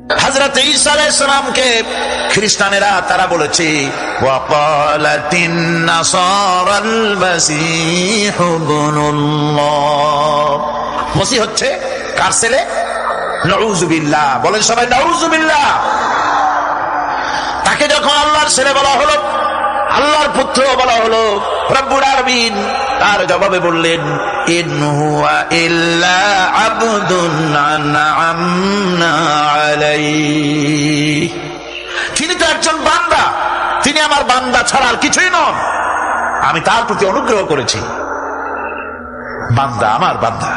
হযরত ঈসা আলাইহিস সালামকে খ্রিস্টানেরা তারা বলেছে ওয়াকালাতিন নাসারাল মাসীহ ইবনুল্লাহ, মসিহ হচ্ছে কার ছেলে? নাউযুবিল্লাহ, বলেন সবাই নাউযুবিল্লাহ। তাকে যখন আল্লাহর ছেলে বলা হলো, আল্লাহর পুত্র বলা হলো, রব্বুল আলামিন তার জবাবে বললেন ইন হুয়া ইল্লা আবদুন আনআমনা আলাইহি, তিনি তো একজন বান্দা, তিনি আমার বান্দা ছাড়া আর কিছুই নন, আমি তার প্রতি অনুগ্রহ করেছি। বান্দা, আমার বান্দা।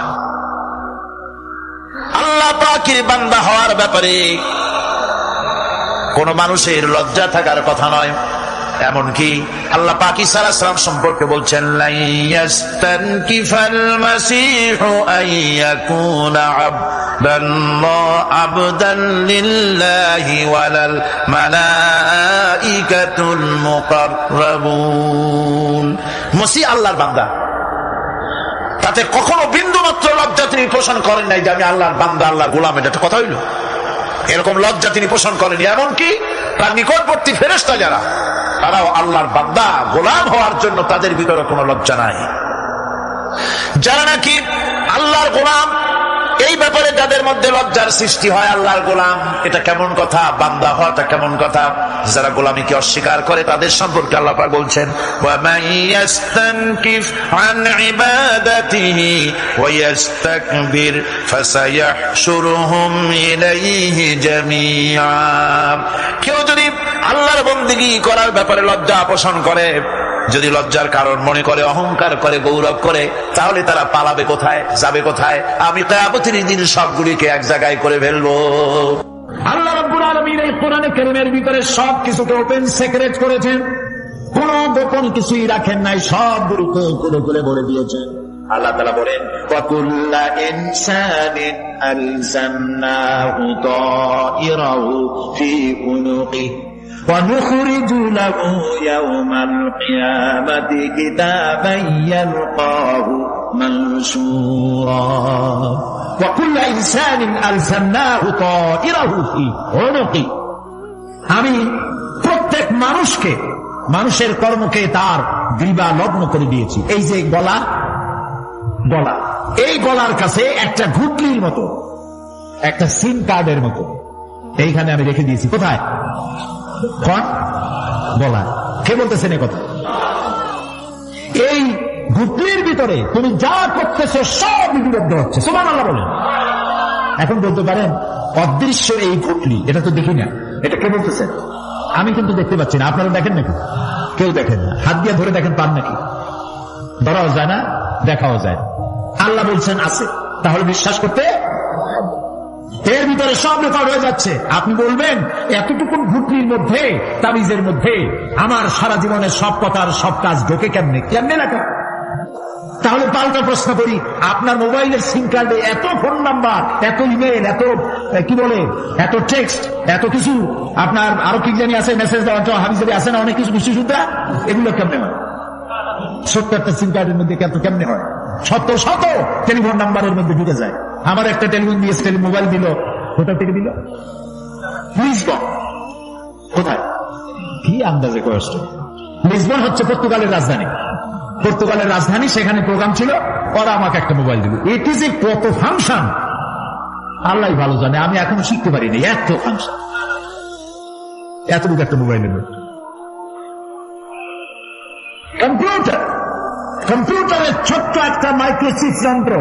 আল্লাহ পাকের বান্দা হওয়ার ব্যাপারে কোন মানুষের লজ্জা থাকার কথা নয়। এমনকি আল্লাহ পাক ঈসা আলাইহিস সালাম সম্পর্কে বলছেন লা ইয়াস্তানকিফাল মাসীহু আইয়াকুনা আবদান লিল্লাহি ওয়ালাল মালাইকাতুল মুকাররাবুন। মসিহ আল্লাহর বান্দা, তাতে কখনো বিন্দু মাত্র লজ্জা তিনি পোষণ করেন নাই যে আমি আল্লাহর বান্দা, আল্লাহর গোলাম। এটা কথা হইল? এরকম লজ্জা তিনি পোষণ করেনি। এমনকি তার নিকটবর্তী ফেরেশতা যারা, তারাও আল্লাহর বান্দা গোলাম হওয়ার জন্য তাদের ভিতরে কোনো লজ্জা নাই। যারা নাকি আল্লাহর গোলাম, এই ব্যাপারে যাদের মধ্যে লজ্জার সৃষ্টি হয়, আল্লাহর গোলাম এটা কেমন কথা, বান্দা হওয়াটা কেমন কথা, যারা গোলামীকে অস্বীকার করে তাদের সম্পর্কে আল্লাহ পাক বলছেন ওয়া মান ইয়াস্তানকিফ আন ইবাদাতিহি ওয়া ইস্তাকবির ফাসায়াহশুরুহুম ইলাইহি জামিআ। কেউ যদি আল্লাহর বন্দেগী করার ব্যাপারে লজ্জা পোষণ করে, যদি লজ্জার কারণ মনে করে, অহংকার করে, গৌরব করে, তাহলে তারা পালাবে কোথায়, যাবে কোথায়? আমি কিয়ামতের দিন সবগুলিকে এক জায়গায় করে ফেলবো। আল্লাহ রাব্বুল আলামিন এই কোরআনে কারীমের ভিতরে সবকিছুকে ওপেন সিক্রেট করেছেন, কোনো গোপন কিছুই রাখেন নাই, সবগুলোকে খুলে খুলে বলে দিয়েছেন। আল্লাহ তাআলা বলেন ওয়াকুল্লা ইনসানিন আলজামনাহু তাইরাহু ফি উনুকিহি ونخرج له يوم القيامة كتابا يلقاه منشورا وكل إنسان ألزمناه طائره في عنقه। আমি প্রত্যেক মানুষকে, মানুষের কর্মকে তার গ্রীবা লগ্ন করে দিয়েছি। এই যে গলা, এই গলার কাছে একটা ঘুটলির মতো, একটা সিম কার্ডের মতো এইখানে আমি রেখে দিয়েছি। কোথায়? গলা। কে বলতেছেন কথা? এই ঘুটলির ভিতরে তুমি যা করতেছো সব বিরুদ্ধ হচ্ছে। সুবহানাল্লাহ বলেন। এখন বলতে পারেন অদৃশ্য এই ঘুটলি, এটা তো দেখি না, এটা কে বলতেছেন? আমি কিন্তু দেখতে পাচ্ছি না। আপনারা দেখেন নাকি? কেউ দেখেন না। হাত দিয়ে ধরে দেখেন, পান নাকি? ধরাও যায় না, দেখাও যায়। আল্লাহ বলছেন আছে, তাহলে বিশ্বাস করতে। এর ভিতরে সব রেকর্ড হয়ে যাচ্ছে। আপনি বলবেন এতটুকু ঘুটলির মধ্যে, তাবিজের মধ্যে আমার সারা জীবনের সব কথার সব কাজ ঢোকে কেমনে? কেমনে লেখা? তাহলে পাল্টা প্রশ্ন করি, আপনার মোবাইলের সিম কার্ডে এত ফোন নাম্বার, এত ইমেল, এত কি বলে, এত টেক্সট, এত কিছু, আপনার আরো কি জানি আছে, মেসেজ দেওয়া হাবিজাবি আছে না, অনেক কিছু কিছু শুনতে, এগুলো কেমনে হয়? 70টা সিম কার্ডের মধ্যে কেমনে হয়? শত শত টেলিফোন নাম্বারের মধ্যে ঢুকে যায়। আমার একটা টেলিফোন দিয়েছে, মোবাইল দিল, কোথা থেকে দিল? লিসবন। কোথায়? কি আন্দাজে কষ্ট। লিসবন হচ্ছে পর্তুগালের রাজধানী। পর্তুগালের রাজধানী, সেখানে প্রোগ্রাম ছিল, ওরা আমাকে একটা মোবাইল দিল। এটি যে কত ফাংশন আল্লাহ ভালো জানে, আমি এখনো শিখতে পারিনি। এত ফাংশন, এতটুকু একটা মোবাইলের মধ্যে। কম্পিউটারের ছোট্ট একটা মাইক্রোচিপ যন্ত্র,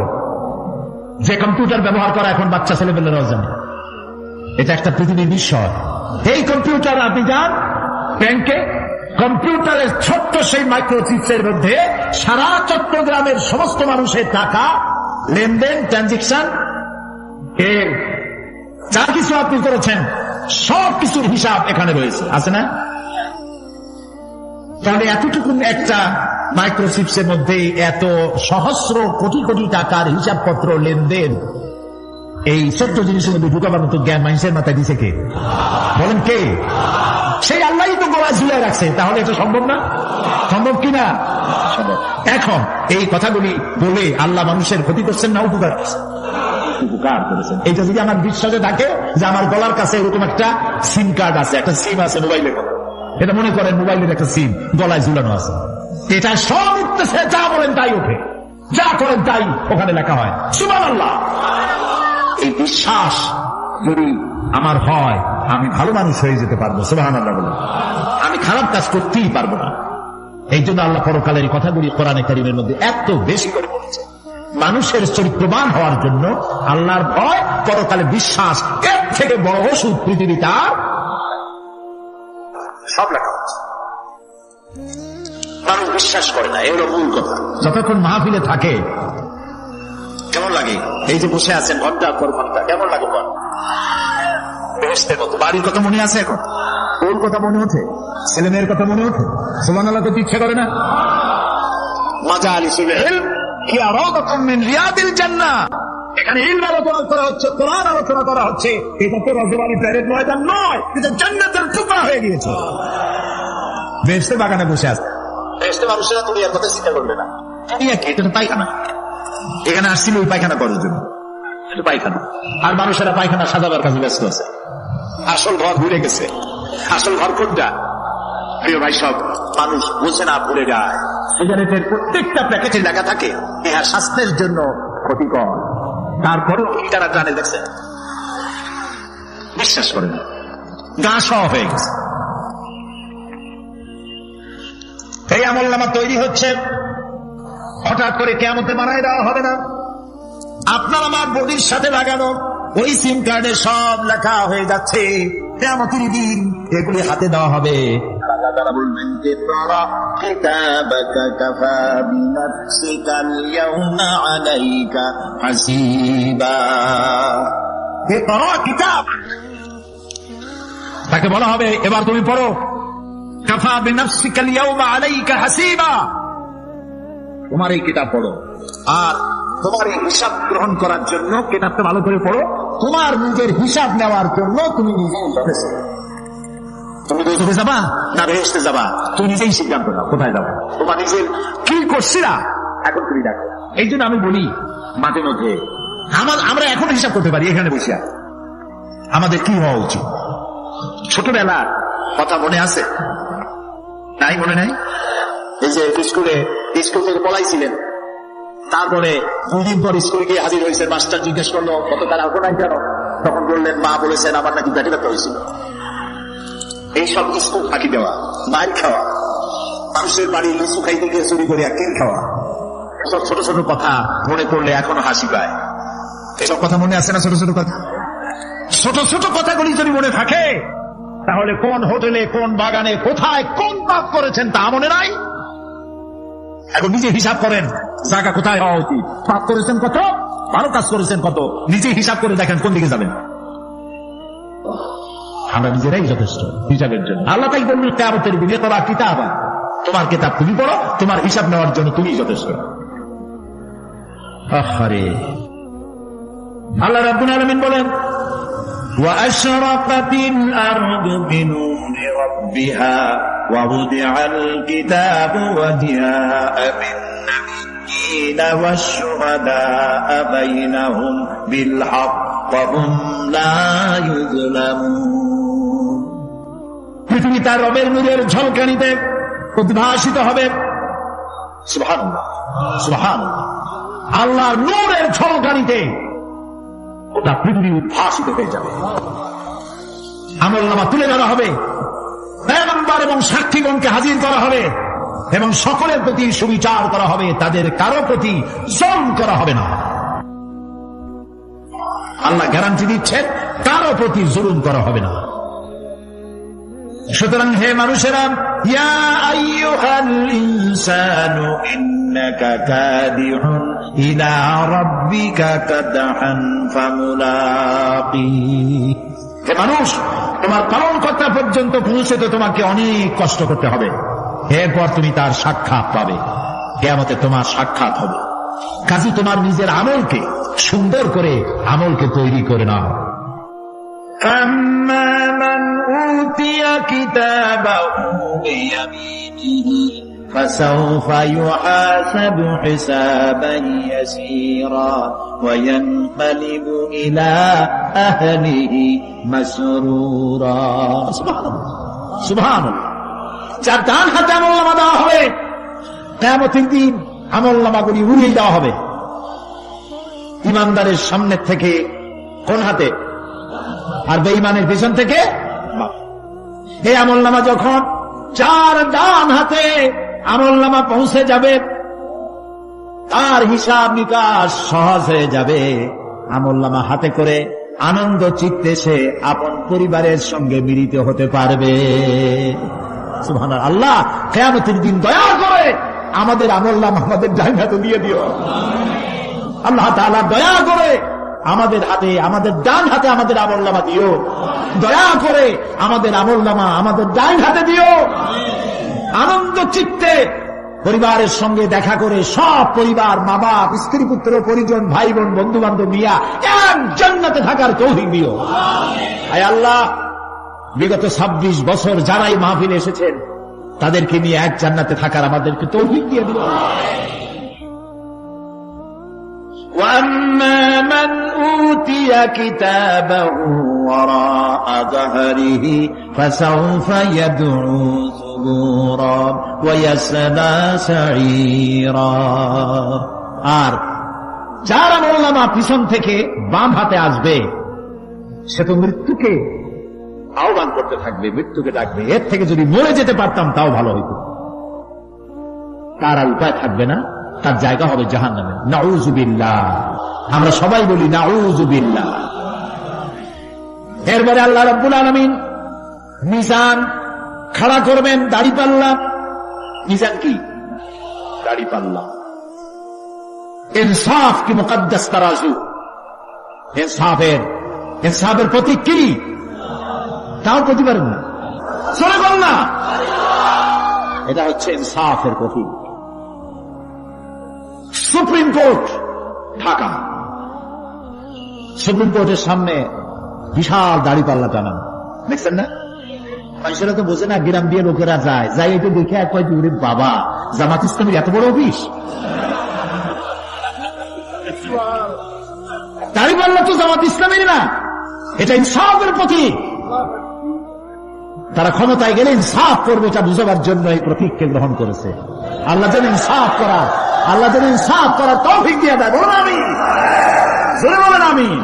যে কম্পিউটার ব্যবহার করা এখন বাচ্চা ছেলেমেয়েরাও জানে। এটা একটা পৃথিবীর বিষয়। এই কম্পিউটার, আপনি যান ব্যাংকে, কম্পিউটারের ছোট্ট সেই মাইক্রোচিপসের মধ্যে সারা চট্টগ্রামের সমস্ত মানুষের টাকা, লেনদেন, ট্রানজেকশন, এর যা কিছু আপনি করেছেন সব কিছুর হিসাব এখানে রয়েছে, আছে না? তাহলে এতটুকু একটা মাইক্রোচিপসের মধ্যে এত সহস্র কোটি কোটি টাকার হিসাবপত্র, লেনদেন, এই ছোট্ট জিনিসের মধ্যে ঢুকাবার মতো জ্ঞান মানুষের মাথায় দিছে কে? বলেন কে? সেই আল্লাহই তো গোড়া ঝুলাই রাখছে। তাহলে এটা সম্ভব না? সম্ভব কিনা? এখন এই কথাগুলি বলে আল্লাহ মানুষের ক্ষতি করছেন না উপকার করছেন? উপকার করেছেন। এটা যদি আমার বিশ্বাসে থাকে যে আমার গলার কাছে এরকম একটা সিম কার্ড আছে, একটা সিম আছে মোবাইলের কথা, এটা মনে করেন মোবাইলের একটা সিম গলায় ঝুলানো আছে, এটা সব উঠতেছে, যা বলেন তাই ওঠে, যা করেন তাই ওখানে লেখা হয়। সুবহানাল্লাহ। এই বিশ্বাস যদি আমার হয়, আমি ভালো মানুষ হয়ে যেতে পারবো। সুবহানাল্লাহ বলে আমি খারাপ কাজ করতেই পারবো না। এই জন্য আল্লাহ পরকালের কথাগুলি কোরআনে কারীমের মধ্যে এত বেশি করে বলেছে। মানুষের চরিত্রবান হওয়ার জন্য আল্লাহর ভয়, পরকালে বিশ্বাস, এর থেকে বড় ওষুধ পৃথিবীতে আর সব লেখা আছে। মানুষ বিশ্বাস করে না, এর মূল কথা। যতক্ষণ মাহফিলে থাকে কেমন লাগে? এই যে বসে আছেন ঘন্টার পর ঘন্টা, কেমন লাগে? বেহেশতের মতো। বাড়ির কথা মনে আছে এখন? ওর কথা মনে ওঠে? ছেলে মেয়ের কথা মনে ওঠে? সুবহানাল্লাহ করতে ইচ্ছা করে না? মাজালিসুল ইলম হিয়া রাওদাতুম মিন রিয়াদিল জান্নাহ। এখানে ইলম আলোচনা করা হচ্ছে, কোরআন আলোচনা করা হচ্ছে। এটা তো রজবাড়ি প্যারেড ময়দান নয়, এটা জান্নাতের টুকরা হয়ে গিয়েছে। বেহেশতের বাগানে বসে আছে। বেহেশতের মানুষেরা দুনিয়ার কথা চিন্তা করবে না। দুনিয়া কি? এটা পায়খানা। এখানে আসছিল ওই পায়খানা করার জন্য, এটা পায়খানা। আর মানুষেরা পায়খানা সাজাবার কাজে ব্যস্ত আছে। আসল ঘর ভুলে গেছে। আসল ঘর কোনটা? প্রিয় ভাই, সব মানুষ বোঝে না, ভুলে যায়। সিগারেটের প্রত্যেকটা প্যাকেটে লেখা থাকে ইহা স্বাস্থ্যের জন্য ক্ষতিকর, তারপরেও তারা জানে, দেখছে, বিশ্বাস করে না, গা সহ হয়ে গেছে। এই আমলনামা তৈরি হচ্ছে, হঠাৎ করে কিয়ামতে বানায় দেওয়া হবে না। আপনার আমার বডির সাথে লাগানো ওই সিম কার্ডে সব লেখা হয়ে যাচ্ছে। কিয়ামতের দিন এগুলি হাতে দেওয়া হবে। তারা বলবেন যে তারা কিতাবাকা কাফা বিনাফসিকাল ইয়াউমা আলাইকা হাসিবা। হে তারা কিতাব, তাকে বলা হবে এবার তুমি পড়ো, কাফা বিনাফসিকাল ইয়াউমা আলাইকা হাসিবা। তোমার এই কিতাব পড়ো, আর তোমার এই হিসাব গ্রহণ করার জন্য কিতাবটা ভালো করে পড়ো। তোমার নিজের হিসাব নেওয়ার জন্য তুমি নিজেই যথেষ্ট। তুমি দোজখে যাবা না বেহেশতে যাবা, তুমি নিজেই সিদ্ধান্ত নাও কোথায় যাবো। তোমার নিজের কি করছিলা এখন তুমি দেখো। এই জন্য আমি বলি মাঝে মধ্যে আমরা এখন হিসাব করতে পারি এখানে বসে। আমাদের কি হওয়া উচিত? ছোটবেলার কথা মনে আছে? নাই? মনে নাই? এই যে স্কুল থেকে পড়াইছিলেন, তারপরে 2 দিন পর স্কুলে গিয়ে হাজির হয়েছে, মাস্টার জিজ্ঞেস করলো কত তার আগ্রহ নাই কেন? তখন বললেন মা বলেছেন আমার নাকি পেটে ব্যথা হয়েছিল। এইসব স্কুল ফাঁকি দেওয়া, মার খাওয়া, মানুষের বাড়ি লিচু খাইতে গিয়ে চুরি করে কেক খাওয়া, এসব ছোট ছোট কথা মনে করলে এখনো হাসি পায়। এসব কথা মনে আছে না? ছোট ছোট কথা, ছোট ছোট কথাগুলি যদি মনে থাকে, তাহলে কোন হোটেলে, কোন বাগানে, কোথায় কোন পাপ করেছেন তা মনে নাই। এখন নিজে হিসাব করেন জায়গা কোথায় হওয়া উচিত, পাপ করেছেন কত, ভালো কাজ করেছেন কত, নিজে হিসাব করে দেখেন কোন দিকে যাবেন। আমরা নিজেরাই যথেষ্ট হিসাবের জন্য। আল্লাহ তাই বললেন কিয়ামতের দিনে তোরা কিতাব, তোমার কিতাব তুমি পড়ো, তোমার হিসাব নেওয়ার জন্য তুমি যথেষ্ট। আরে আল্লাহ রাব্বুল আলামিন বলেন وأشرقت الأرض بنور ربها ووضع الكتاب وجاء بالنبيين والشهداء بينهم بالحق وهم لا يظلمون। পৃথিবী তার রবের নূরের ঝলকানিতে উদ্ভাসিত হবে। সুবহানাল্লাহ, সুবহানাল্লাহ। আল্লাহর নূরের ঝলকানিতে ওটা পৃথিবী উদ্ভাসিত হয়ে যাবে। আমলনামা তুলে ধরা হবে, পয়গম্বর এবং সাক্ষীগণকে হাজির করা হবে, এবং সকলের প্রতি সুবিচার করা হবে, তাদের কারো প্রতি জুলম করা হবে না। আল্লাহ গ্যারান্টি দিচ্ছেন কারো প্রতি জুলুম করা হবে না। সুতরাং হে মানুষেরা, ইয়া আইয়ুহাল ইনসানু ইন্নাকা কাদিহুন ইলা রাব্বিকা কাদহান ফামুলাকি। হে মানুষ, তোমার পালনকর্তা পর্যন্ত পৌঁছতে তোমাকে অনেক কষ্ট করতে হবে, এরপর তুমি তার সাক্ষাৎ পাবে। কিয়ামতে তোমার সাক্ষাৎ হবে। কাজী তোমার নিজের আমলকে সুন্দর করে আমলকে তৈরি করে নাও। أما من أوتي كتابه بيمينه فسوف يحاسب حسابا يسيرا وينقلب إلى أهله مسرورا সুবহানাল্লাহ যার ডান হাতে আমলনামা দেওয়া হবে কিয়ামতের দিন আমলনামাগুলি উড়িয়ে দেওয়া হবে ইমানদারের সামনে থেকে কোন হাতে আর বেঈমানের পিছন থেকে এই আমলনামা যখন যার ডান হাতে আমলনামা পৌঁছে যাবে তার হিসাব নিকাশ সহজ হয়ে যাবে আমলনামা হাতে করে আনন্দ চিত্তে সে আপন পরিবারের সঙ্গে মিলিত হতে পারবে সুবহানাল্লাহ আল্লাহ কিয়ামতের দিন দয়া করে আমাদের আমলনামা আমাদের ডান হাতে দিয়ে দিও আল্লাহ তাআলা দয়া করে আমাদের হাতে আমাদের ডান হাতে আমাদের আমলনামা দিও দয়া করে আমাদের আমলনামা আমাদের ডান হাতে দিও আনন্দ চিত্তে পরিবারের সঙ্গে দেখা করে সব পরিবার মা বাপ স্ত্রী পুত্র পরিজন ভাই বোন বন্ধু বান্ধব নিয়া এক জান্নাতে থাকার তৌফিক দিও আয় আল্লাহ বিগত 26 বছর যারাই মাহফিলে এসেছেন তাদেরকে নিয়ে এক জান্নাতে থাকার আমাদেরকে তৌফিক দিয়ে দিও وَأَمَّا مَنْ أُوتِيَ كِتَابَهُ وَرَاءَ ظَهْرِهِ فَسَوْفَ يَدْعُو ثُبُورًا وَيَصْلَى سَعِيرًا আর যার আমলনামা পিছন থেকে বাম হাতে আসবে সে তো মৃত্যুকে আহ্বান করতে থাকবে মৃত্যুকে ডাকবে এর থেকে যদি মরে যেতে পারতাম তাও ভালো হইত তার আর উপায় থাকবে না তার জায়গা হবে জাহান্নামে নাউযুবিল্লাহ আমরা সবাই বলি নাউযুবিল্লাহ এরপরে আল্লাহ রাব্বুল আলামিন মিজান খাড়া করবেন দাড়িপাল্লা মিজান কি দাড়িপাল্লা ইনসাফ কি মুকদ্দাস তারাজু ইনসাফের প্রতীক কি তাও করতে পারেন না চলে বল না এটা হচ্ছে ইনসাফের প্রতীক সুপ্রিম কোর্ট ঢাকা সুপ্রিম কোর্টের সামনে বিশাল দাড়িপাল্লা টানানো দেখছেন না মানুষেরা তো বোঝে না গ্রাম দিয়ে লোকেরা যায় যাই এটা দেখে এক কয়েক দূরে বাবা জামাত ইসলামের এত বড় অফিস দাড়িপাল্লা তো জামাত ইসলামের না এটা ইনসাফের প্রতীক তারা ক্ষমতায় গেলে ইনসাফ করবে এটা বুঝাবার জন্য এই প্রতীককে গ্রহণ করেছে আল্লাহ যেন ইনসাফ করার তৌফিক দিয়ে দেয় বলুন আমিন জোরে বলেন আমিন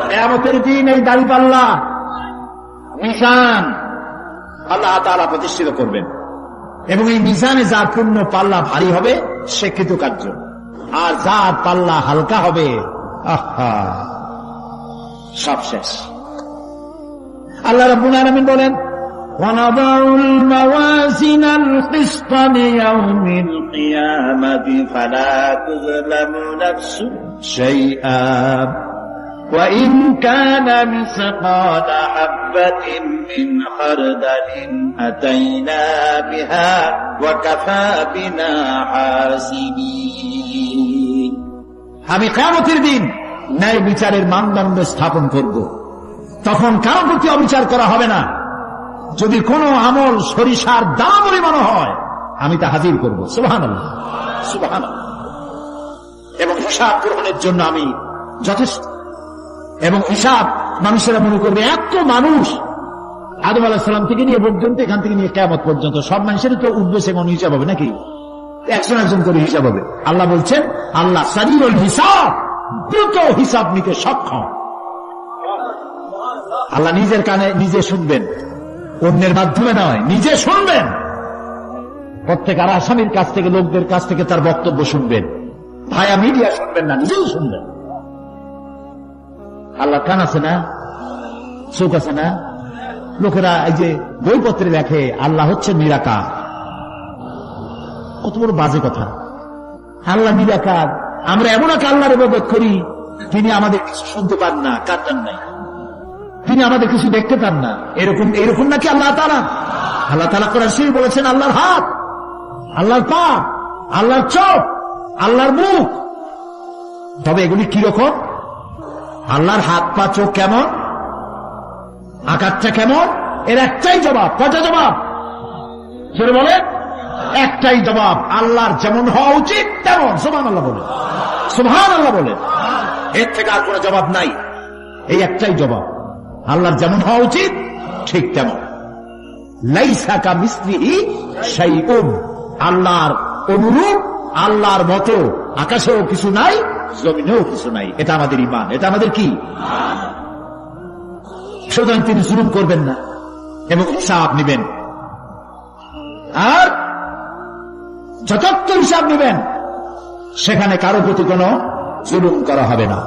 কিয়ামতের দিন এই দাড়িপাল্লা মিজান আল্লাহ তাআলা প্রতিষ্ঠিত করবেন এবং এই মিজানে যার পূর্ণ পাল্লা ভারী হবে সে কৃতকার্য আর যার পাল্লা হালকা হবে আহা সব শেষ আল্লাহ রাব্বুল আলামিন বলেন وَنَضَعُ الْمَوَازِينَ الْقِسْطَ لِيَوْمِ الْقِيَامَةِ فَلَا تُظْلَمُ نَفْسٌ شَيْئًا وَإِنْ كَانَ مِثْقَالَ حَبَّةٍ مِّنْ خَرْدَلٍ أَتَيْنَا بِهَا وَكَفَى بِنَا حَاسِبِينَ আমি কিয়ামতের দিন ন্যায় বিচারের মানদণ্ড স্থাপন করব তখন কারো প্রতি অবিচার করা হবে না যদি কোনো আমল সরিষার দাম পরিমাণ হয় আমি তা হাজির করব সুবহানাল্লাহ সুবহানাল্লাহ এবং হিসাব গ্রহণের জন্য আমি যথেষ্ট এবং হিসাব মানুষেরা মনে করবে এত মানুষ আদম আলাইহিস সালাম থেকে নিয়ে পর্যন্ত এখান থেকে নিয়ে কিয়ামত পর্যন্ত সব মানুষেরই তো উঠবে সে মনে হিসাব হবে নাকি একজন করে হিসাব হবে আল্লাহ বলছেন আল্লাহ সারিউল হিসাব দ্রুত হিসাব নিতে সক্ষম আল্লাহ নিজের কানে নিজে শুনবেন অন্যের মাধ্যমে নয় নিজে শুনবেন প্রত্যেক আর আসামির কাছ থেকে লোকদের কাছ থেকে তার বক্তব্য শুনবেন ভায়া মিডিয়া শুনবেন না নিজেও শুনবেন আল্লাহ কান আছে না চোখ আছে না লোকেরা এই যে বইপত্রে লেখে আল্লাহ হচ্ছে নিরাকার কত বড় বাজে কথা আল্লাহ নিরাকার আমরা এমন এক আল্লাহর ইবাদত করি তিনি আমাদের কিছু শুনতে পান না কাটান নাই তিনি আমাদের কিছু দেখতে পান না এরকম নাকি আল্লাহ তাআলা কোরআন শরীফে বলেছেন আল্লাহর হাত আল্লাহর পা আল্লাহর চোখ আল্লাহর মুখ তবে এগুলি কিরকম আল্লাহর হাত পা চোখ কেমন আকারটা কেমন এর একটাই জবাব কয়টা জবাব জোরে বলে, একটাই জবাব, আল্লাহর যেমন হওয়া উচিত তেমন। সুবহানাল্লাহ বলে, সুবহানাল্লাহ বলে। এর থেকে আর কোনো জবাব নাই, এই একটাই জবাব, আল্লাহর যেমন হওয়া উচিত ঠিক তেমন। লাইসা কামিসলিহি শাইউন, আল্লাহর অনুরূপ, আল্লাহর মতো আকাশেও কিছু নাই, জমিনেও কিছু নাই। এটা আমাদের ঈমান, এটা আমাদের কি? সুতরাং তিনি জুলুম করবেন না এবং হিসাব নেবেন, আর যথার্থ হিসাব নেবেন, সেখানে কারো প্রতি কোনো জুলুম করা হবে না।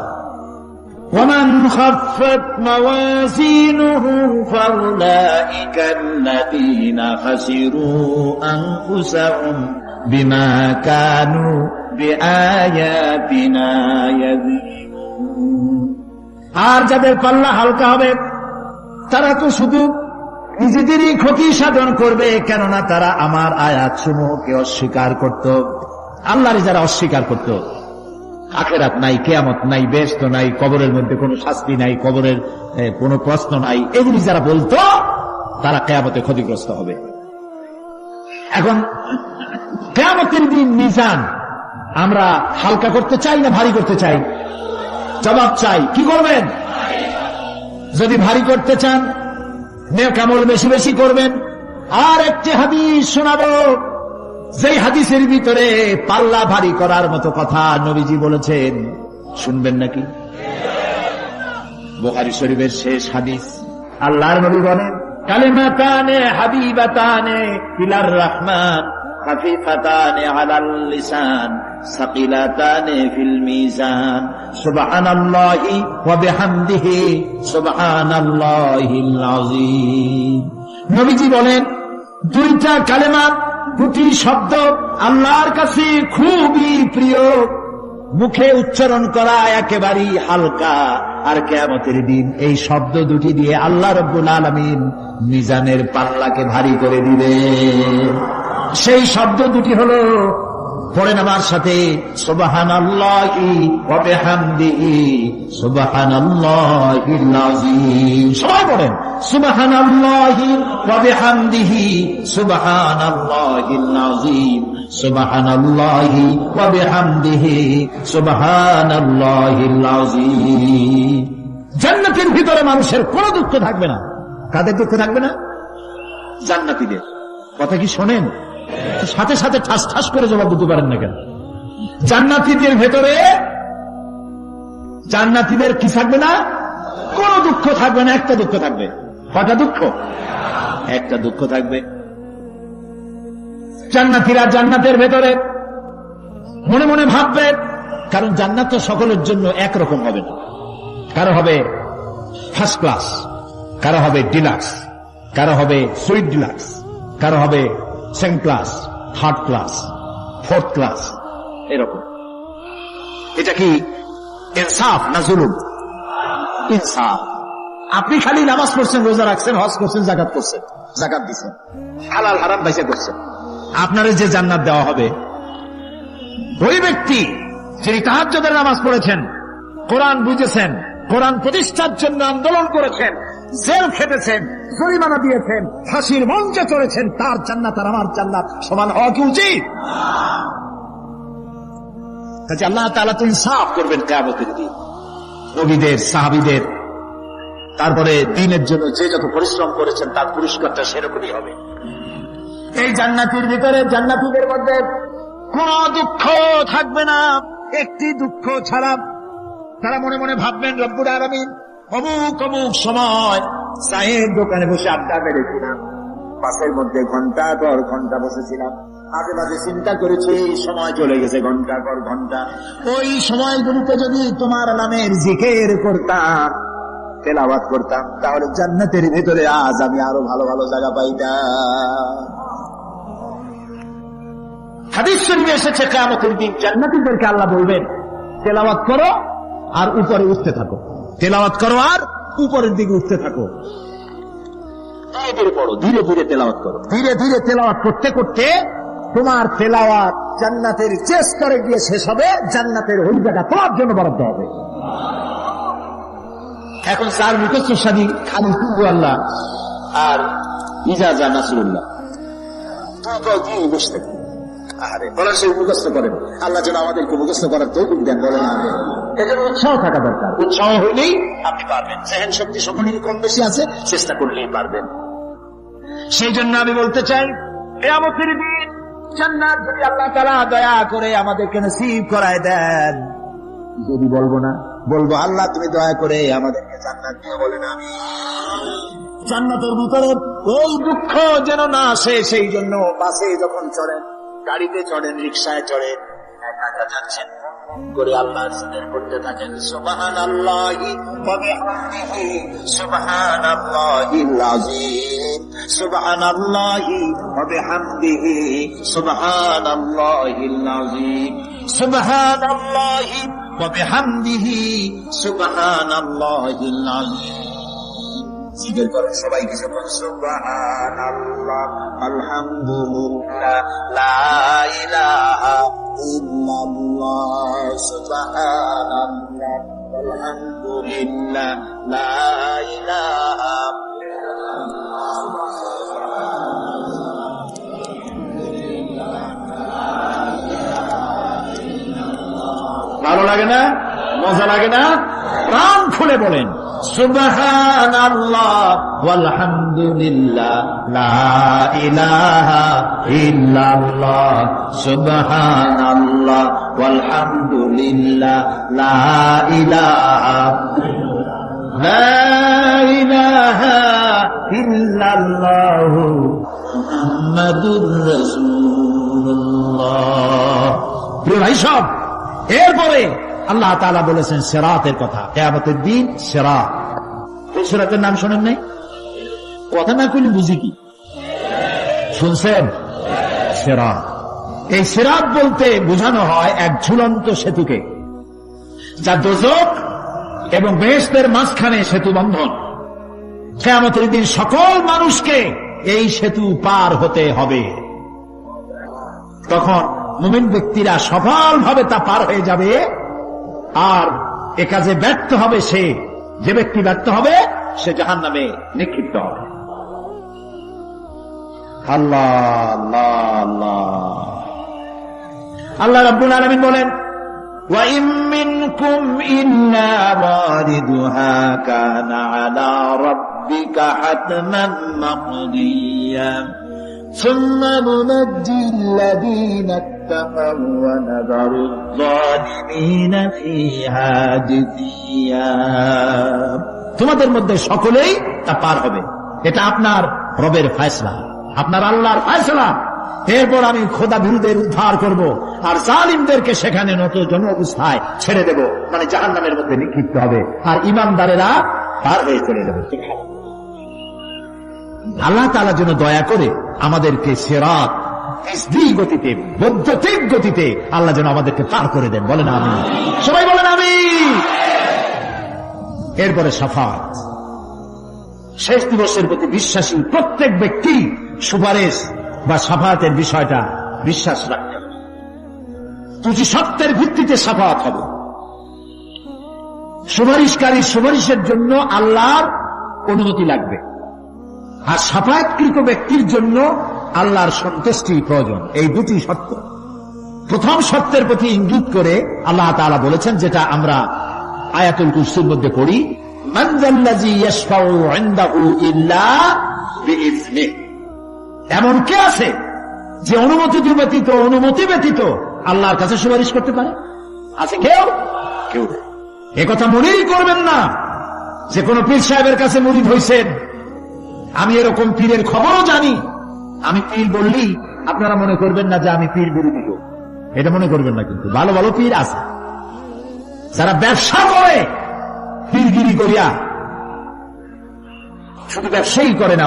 ومن خفت موازينه فأولئك الذين خسروا أنفسهم بما كانوا بآياتنا يظلمون। আর যাদের পাল্লা হালকা হবে তারা তো শুধু নিজেদেরই ক্ষতি সাধন করবে, কেননা তারা আমার আয়াত সমূহকে অস্বীকার করত। আল্লাহর যারা অস্বীকার করত, আখিরাত নাই, কিয়ামত নাই, বেহেশত নাই, কবরের মধ্যে কোনো শাস্তি নাই, কবরের কোনো প্রশ্ন নাই, এগুলি যারা বলতো তারা কিয়ামতে ক্ষতিগ্রস্ত হবে। এখন কিয়ামতের দিন মিজান আমরা হালকা করতে চাই না ভারী করতে চাই? জবাব চাই। কি করবেন? যদি ভারী করতে চান নেক আমল বেশি বেশি করবেন। আর একটি হাদিস শোনাবো, যেই হাদিসের ভিতরে পাল্লা ভারী করার মতো কথা নবীজি বলেছেন, শুনবেন নাকি? বুখারী শরীফের শেষ হাদিস। আল্লাহর নবী বলেন, কালিমাতানে হাবিবাতানে ইলার রহমান খাফিফাতানে আলাল লিসান সাকিলাতানে ফিল মিজান সুবহানাল্লাহি ওয়া বিহামদিহি সুবহানাল্লাহিল আযীম। নবীজি বলেন, দুইটা কালেমা, দুটি শব্দ আল্লাহর কাছে খুবই প্রিয়, মুখে উচ্চারণ করা একেবারেই হালকা, আর কিয়ামতের দিন এই শব্দ দুটি দিয়ে আল্লাহ রাব্বুল আলামিন মিজানের পাল্লাকে ভারী করে দিবে। সেই শব্দ দুটি হলো, পড়েন আমার সাথে, সুবহানাল্লাহি ওয়া বিহামদিহি সুবহানাল্লাহিল আযীম। সবাই পড়েন, সুবহানাল্লাহি ওয়া বিহামদিহি সুবহানাল্লাহিল আযীম সুবহানাল্লাহি ওয়া বিহামদিহি সুবহানাল্লাহিল আযীম। জান্নাতের ভিতরে মানুষের কোনো দুঃখ থাকবে না। কাদের দুঃখ থাকবে না? জান্নাতীদের। কথা কি শোনেন? সাথে সাথে ঠাস ঠাস করে জবাব দিতে পারেন না কেন? জান্নাতীদের ভেতরে, জান্নাতীদের কি থাকবে না? কোন দুঃখ থাকবে না। একটা দুঃখ থাকবে। কটা দুঃখ? একটা দুঃখ থাকবে। জান্নাতীরা জান্নাতের ভেতরে মনে মনে ভাববে, কারণ জান্নাত তো সকলের জন্য একরকম হবে না। কারো হবে ফার্স্ট ক্লাস, কারো হবে ডিলাক্স, কারো হবে সুইট ডিলাক্স, কারো হবে second class, third class, fourth class, এরকম। এটা কি ইনসাফ না জুলুম? ইনসাফ। আপনি খালি নামাজ পড়ছেন, রোজা রাখছেন, হজ করছেন, যাকাত করছেন, যাকাত দিচ্ছেন, হালাল হারাম বাইসা করছেন, আপনার যে জান্নাত দেওয়া হবে, ওই ব্যক্তি যিনি তাহাজ্জুদের নামাজ পড়েছেন, কোরআন বুঝেছেন, কোরআন প্রতিষ্ঠার জন্য আন্দোলন করেছেন, জেল খেটেছেন, জরিমানা দিয়েছেন, ফাঁসির মঞ্চে চড়েছেন, তার জান্নাত আর আমার জান্নাত সমান হওয়া কি উচিত? কাজে আল্লাহ তাআলা তো ইনসাফ করবেন কিয়ামতের দিন। নবীদের, সাহাবীদের, তারপরে দ্বীনের জন্য যে যত পরিশ্রম করেছেন তার পুরস্কারটা সেরকমই হবে। এই জান্নাতের ভিতরে, জান্নাতীদের মধ্যে কোন দুঃখ থাকবে না, একটি দুঃখ ছাড়া। তারা মনে মনে ভাববেন, রব্বুল আলামিন অমুক অমুক সময় চায়ের দোকানে বসে আড্ডা মেরেছিলাম, পাশের মধ্যে ঘন্টা পর ঘন্টা বসেছিলাম, মাঝে মাঝে চিন্তা করেছি সময় চলে গেছে ঘন্টা পর ঘন্টা। ওই সময়গুলিতে যদি তোমার নামের জিকির করতাম, তেলাওয়াত করতাম, তাহলে জান্নাতের ভিতরে আজ আমি আরো ভালো ভালো জায়গা পাইতাম। হাদিস শরীফে এসেছে, কিয়ামতের দিন জান্নাতীদেরকে আল্লাহ বলবেন, তেলাওয়াত করো আর উপরে উঠতে থাকো, তেলাওয়াত করো আর উপরের দিকে উঠতে থাকো, ধীরে ধীরে পড়ো, ধীরে ধীরে তেলাওয়াত করো। ধীরে ধীরে তেলাওয়াত করতে করতে তোমার তেলাওয়াত জান্নাতের যে স্তরে গিয়ে শেষ হবে, জান্নাতের ওই জায়গা তোমার জন্য বরাদ্দ হবে। এখন চার মুখস্থ সাদি খালি আল্লাহ আর ইজাজা নাসরুল্লাহ, কি বুঝতে আরে বলার সেই মুখস্থ করেন, আল্লাহ যেন আমাদেরকে মুখস্থ করার তৌফিক দেন, বলেন আমিন। এজন্য উৎসাহ থাকা দরকার, উৎসাহ হইলেই আপনি পারবেন। জেহেন শক্তি সকলেরই কম বেশি আছে, চেষ্টা করলেই পারবেন। সেই জন্য আমি বলতে চাই, কিয়ামতের দিন জান্নাত যদি আল্লাহ তাআলা দয়া করে আমাদেরকে নসিব করায় দেন, যদি বলবো না, বলবো আল্লাহ তুমি দয়া করে আমাদেরকে জান্নাত দিও, বলেন আমিন। জান্নাতের ভিতরে এই দুঃখ যেন না আসে, সেই জন্য বাসে যখন চড়েন, গাড়িতে চড়েন, রিকশায় চড়েন, একা একা যাচ্ছেন করে আল্লাহর জিকির করতে থাকেন, সুবহানাল্লাহি ওয়া বিহামদিহি সুবহানাল্লাহিল আযীম, সুবহানাল্লাহি ওয়া বিহামদিহি সুবহানাল্লাহিল আযীম, সুবহানাল্লাহি ওয়া বিহামদিহি সুবহানাল্লাহিল আযীম। জিকির করেন সবাই কিছু বলেন, সুবহানাল্লাহ আলহামদুলিল্লাহ লা ইলাহা ইল্লাল্লাহ, সুবহানাল্লাহ আলহামদুলিল্লাহ লা ইলাহা ভালো লাগে না? মজা লাগে না? প্রাণ খুলে বলেন সুবহানাল্লাহ ওয়ালহামদুলিল্লাহ লা ইলাহা ইল্লাল্লাহ, সুবহানাল্লাহ ওয়ালহামদুলিল্লাহ লা ইলাহা ইল্লাল্লাহ মুহাম্মাদুর রাসূলুল্লাহ। প্রিয় ভাই সব, এরপরে আল্লাহ তাআলা বলেছেন সিরাতের কথা, কিয়ামতের দিন সিরাত। এই সিরাতের নাম শোনেন নাই? কথা না কইলে বুঝি কি? শুনছেন? সিরাত। এই সিরাত বলতে বোঝানো হয় এক ঝুলন্ত সেতুকে, যা দোজখ এবং বেহেশতের মাঝখানে সেতু বন্ধন। কিয়ামতের দিন সকল মানুষকে এই সেতু পার হতে হবে। তখন মুমিন ব্যক্তিরা সফলভাবে তা পার হয়ে যাবে, আর এ কাজে ব্যর্থ হবে সে, যে ব্যক্তি ব্যর্থ হবে সে জাহান্নামে নিক্ষিপ্ত হবে। আল্লাহ আল্লাহ আল্লাহ। আল্লাহ রাব্বুল আলামিন বলেন, ওয়া ইম মিনকুম ইল্লা ওয়ারিদুহা কানা আলা রাব্বিকা হাতমান মাকদিয়া ثم ننجي الذين اتقوا ونذر الظالمين فيها جثيا। তোমাদের মধ্যে সকলেই তা পার হবে, এটা আপনার রবের ফয়সালা, আপনার আল্লাহর ফয়সালা। এরপর আমি খোদা বিরুদ্ধের উদ্ধার করব, আর জালিমদেরকে সেখানে নত জন অবস্থায় ছেড়ে দেব, মানে জাহান্নামের মধ্যে নিক্ষিপ্ত হবে, আর ঈমানদারেরা পার হয়ে চলে যাবে। আল্লাহ তাআলা যেন দয়া করে আমাদেরকে সিরাত গতিতে, বৈদ্যুতিক গতিতে আল্লাহ যেন আমাদেরকে পার করে দেন, বলেন আমিন। সবাই বলেন আমিন। এরপরে শাফাত, শেষ দিবসের প্রতি বিশ্বাসী প্রত্যেক ব্যক্তি সুপারিশ বা শাফাতের বিষয়টা বিশ্বাস রাখতে হবে। দুটি সত্যের ভিত্তিতে শাফাত হবে। সুপারিশকারী সুপারিশের জন্য আল্লাহর অনুমতি লাগবে, আর শাফায়াতকৃত ব্যক্তির জন্য আল্লাহর সন্তুষ্টি প্রয়োজন। এই দুটি শর্ত। প্রথম শর্তের প্রতি ইঙ্গিত করে আল্লাহ তাআলা বলেছেন, যেটা আমরা আয়াতুল কুরসির মধ্যে পড়ি, মান যাল্লাযী ইয়াশফাউ ইনদাহু ইল্লা বিইজনিহি। এমন কে আছে যে অনুমতি ব্যতীত আল্লাহর কাছে সুপারিশ করতে পারে? আছে কেউ? কেউ। একথা মনেই করবেন না যে কোন পীর সাহেবের কাছে মুরিদ হইছেন, আমি এরকম পীরের খবরও জানি, আমি পীর বললি আপনারা মনে করবেন না যে আমি পীর বিরোধী লোক, এটা মনে করবেন না। কিন্তু ভালো ভালো পীর আছে যারা ব্যবসা করে পীরগিরি করিয়া, শুধু ব্যবসায়ী করে না,